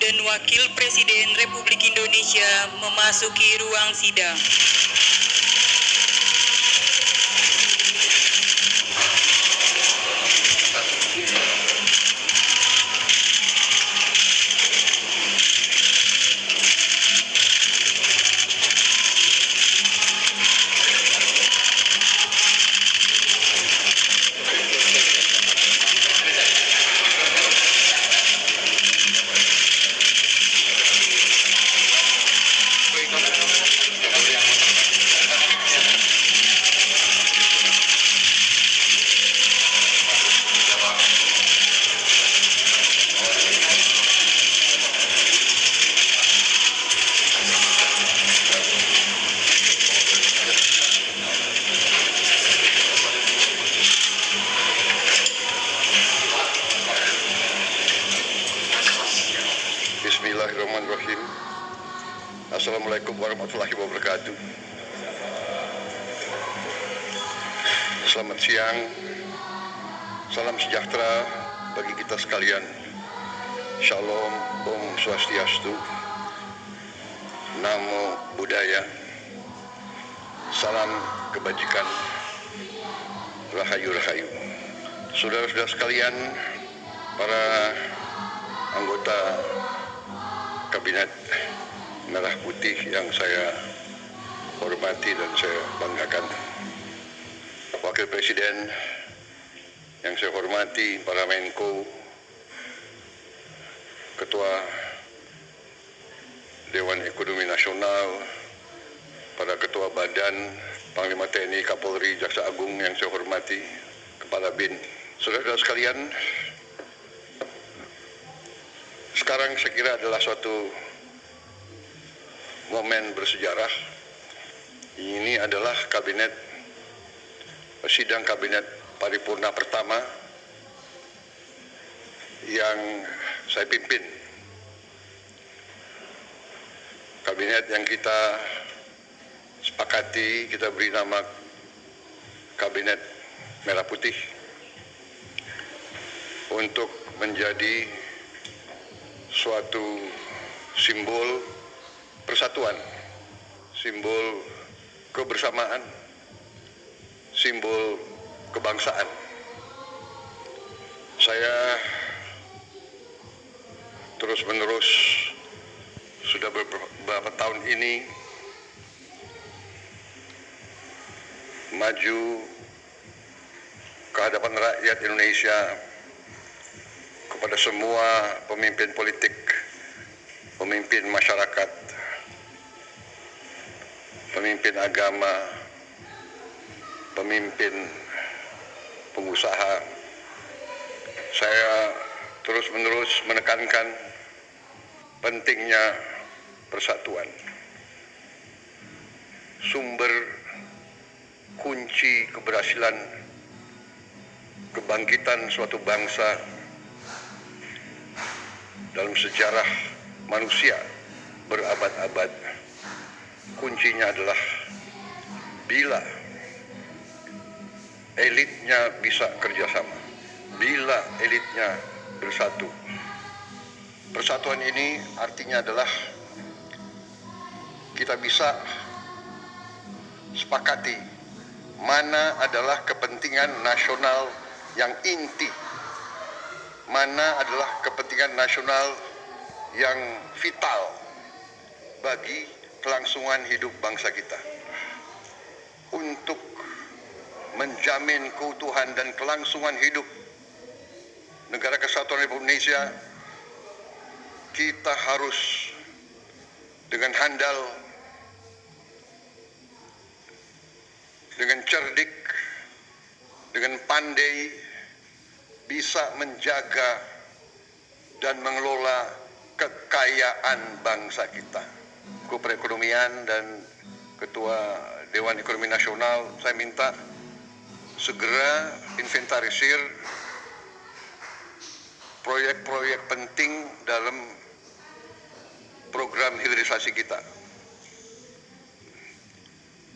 dan Wakil Presiden Republik Indonesia memasuki ruang sidang. Bismillahirrahmanirrahim. Assalamualaikum warahmatullahi wabarakatuh. Selamat siang. Salam sejahtera bagi kita sekalian. Shalom, Om Swastiastu, Namo Buddhaya, salam kebajikan, rahayu-rahayu. Saudara-saudara sekalian, para anggota Kabinet Merah Putih yang saya hormati dan saya banggakan, Wakil Presiden yang saya hormati, para Menko, Ketua Dewan Ekonomi Nasional, para Ketua Badan, Panglima TNI, Kapolri, Jaksa Agung yang saya hormati, Kepala BIN, saudara-saudara sekalian, sekarang saya kira adalah suatu momen bersejarah. Ini adalah sidang kabinet paripurna pertama yang saya pimpin. Kabinet yang kita sepakati, kita beri nama Kabinet Merah Putih untuk menjadi suatu simbol persatuan, simbol kebersamaan, simbol kebangsaan. Saya terus-menerus sudah beberapa tahun ini maju ke hadapan rakyat Indonesia, kepada semua pemimpin politik, pemimpin masyarakat, pemimpin agama, pemimpin pengusaha. Saya terus-menerus menekankan pentingnya persatuan. Sumber kunci keberhasilan kebangkitan suatu bangsa dalam sejarah manusia berabad-abad, kuncinya adalah bila elitnya bisa kerjasama, bila elitnya bersatu. Persatuan ini artinya adalah kita bisa sepakati mana adalah kepentingan nasional yang inti, mana adalah kepentingan nasional yang vital bagi kelangsungan hidup bangsa kita. Untuk menjamin keutuhan dan kelangsungan hidup Negara Kesatuan Republik Indonesia, kita harus dengan handal, dengan cerdik, dengan pandai bisa menjaga dan mengelola kekayaan bangsa kita. Menko Perekonomian dan Ketua Dewan Ekonomi Nasional, saya minta segera inventarisir proyek-proyek penting dalam program hilirisasi kita.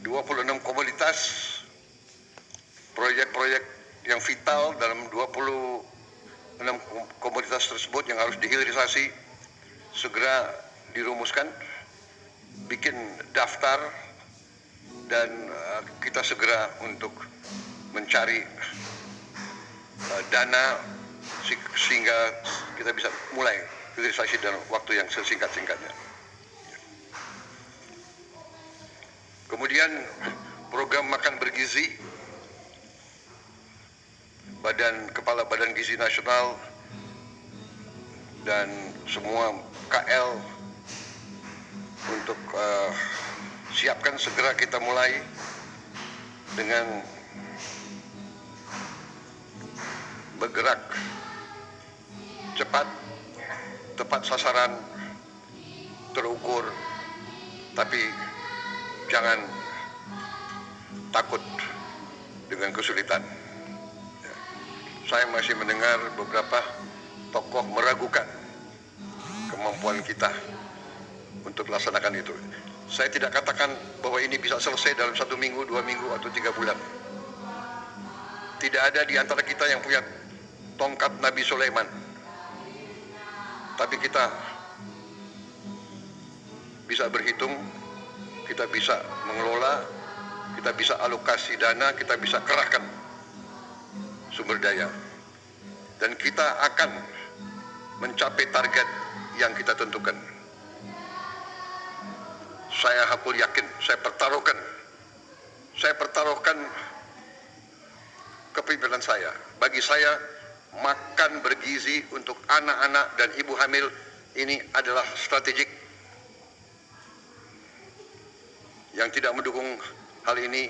26 komoditas, proyek-proyek yang vital dalam 26 komoditas tersebut yang harus dihilirisasi segera dirumuskan, bikin daftar, dan kita segera untuk mencari dana sehingga kita bisa mulai hilirisasi dalam waktu yang sesingkat-singkatnya. Kemudian program makan bergizi, Kepala Badan Gizi Nasional dan semua KL untuk siapkan, segera kita mulai dengan bergerak cepat, tepat sasaran, terukur, tapi jangan takut dengan kesulitan. Saya masih mendengar beberapa tokoh meragukan kemampuan kita untuk laksanakan itu. Saya tidak katakan bahwa ini bisa selesai dalam 1 minggu, 2 minggu, atau 3 bulan. Tidak ada di antara kita yang punya tongkat Nabi Sulaiman. Tapi kita bisa berhitung, kita bisa mengelola, kita bisa alokasi dana, kita bisa kerahkan sumber daya. Dan kita akan mencapai target yang kita tentukan. Saya hakul yakin, saya pertaruhkan kepemimpinan saya. Bagi saya, makan bergizi untuk anak-anak dan ibu hamil ini adalah strategik. Yang tidak mendukung hal ini,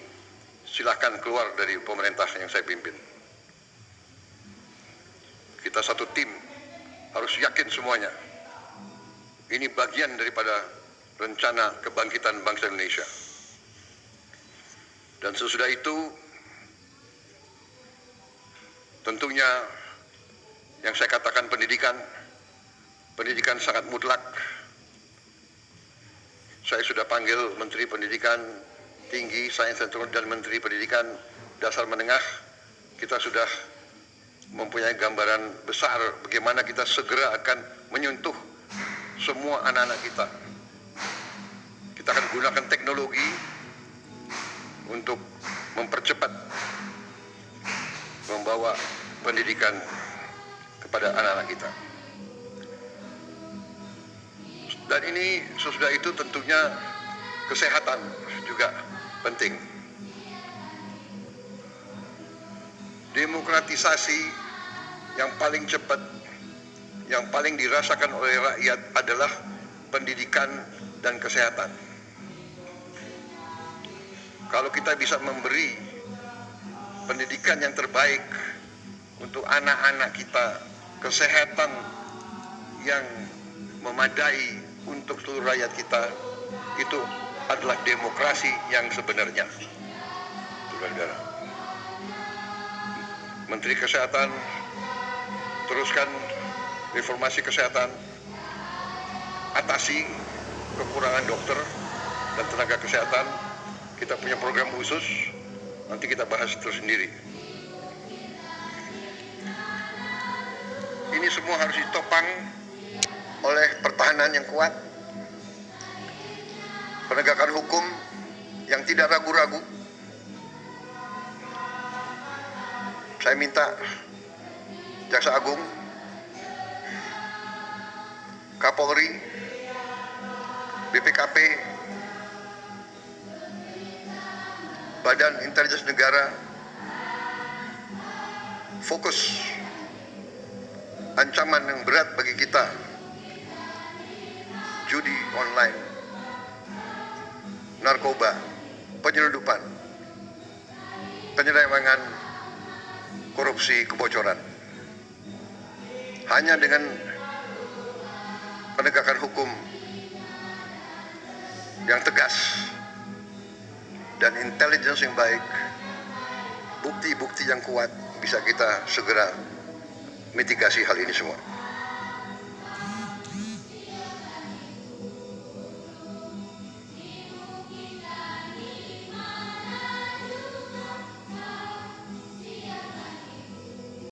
silahkan keluar dari pemerintah yang saya pimpin. Kita satu tim, harus yakin semuanya. Ini bagian daripada rencana kebangkitan bangsa Indonesia. Dan sesudah itu, tentunya yang saya katakan pendidikan sangat mutlak. Saya sudah panggil Menteri Pendidikan Tinggi, Sains dan Menteri Pendidikan Dasar Menengah. Kita sudah mempunyai gambaran besar bagaimana kita segera akan menyentuh semua anak-anak kita. Kita akan gunakan teknologi untuk mempercepat membawa pendidikan kepada anak-anak kita. Dan ini sesudah itu tentunya kesehatan juga penting. Demokratisasi yang paling cepat, yang paling dirasakan oleh rakyat adalah pendidikan dan kesehatan. Kalau kita bisa memberi pendidikan yang terbaik untuk anak-anak kita, kesehatan yang memadai untuk seluruh rakyat kita, itu adalah demokrasi yang sebenarnya. Saudara-saudara, Menteri Kesehatan teruskan reformasi kesehatan, atasi kekurangan dokter dan tenaga kesehatan. Kita punya program khusus, nanti kita bahas tersendiri. Ini semua harus ditopang oleh pertahanan yang kuat, penegakan hukum yang tidak ragu-ragu. Saya minta Jaksa Agung, Kapolri, BPKP, Badan Intelijen Negara fokus. Ancaman yang berat bagi kita, judi online, narkoba, penyelundupan, penyelewengan, korupsi, kebocoran. Hanya dengan penegakan hukum yang tegas dan intelijen yang baik, bukti-bukti yang kuat, bisa kita segera mitigasi hal ini semua.